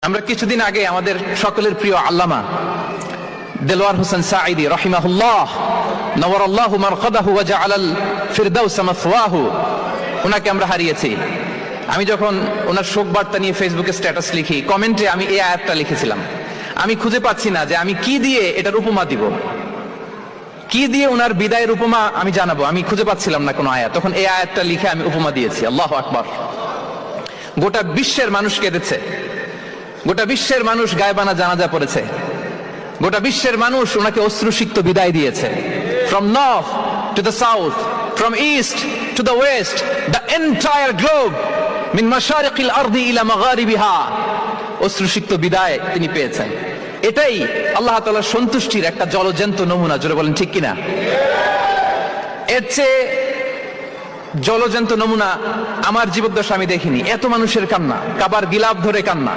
আমরা কিছুদিন আগে আমাদের সকলের প্রিয় আল্লামা দেলোয়ার হোসেন সাঈদী রাহিমাহুল্লাহ নওয়ারাল্লাহু মারকাদাহু ওয়া জাআলাল ফিরদাউস মাসওয়াহু, ওনাকে আমরা হারিয়েছি। আমি যখন ওনার শোক বার্তা নিয়ে ফেসবুকে স্ট্যাটাস লিখি, কমেন্টে আমি এই আয়াতটা লিখেছিলাম। আমি খুঁজে পাচ্ছি না যে আমি কি দিয়ে এটার উপমা দিব, কি দিয়ে ওনার বিদায়ের উপমা আমি জানাবো। আমি খুঁজে পাচ্ছিলাম না কোনো আয়াত, তখন এই আয়াতটা লিখে আমি উপমা দিয়েছি। আল্লাহু আকবার। গোটা বিশ্বের মানুষ কেঁদেছে, গোটা বিশ্বের মানুষ গায়বানা জানাজা পড়েছে, গোটা বিশ্বের মানুষ ওনাকে অশ্রুসিক্ত বিদায় দিয়েছে। From north to the south, from east to the west, the entire globe, min mashariqil ardi ila magharibiha, অশ্রুসিক্ত বিদায় তিনি পেয়েছেন। এটাই আল্লাহ তাআলার সন্তুষ্টির একটা জলজ্যান্ত নমুনা। জোরে বলেন ঠিক কিনা? এর চেয়ে জলজ্যান্ত নমুনা আমার জীবদ্দশা আমি দেখিনি। এত মানুষের কান্না, কাবার গিলাফ ধরে কান্না।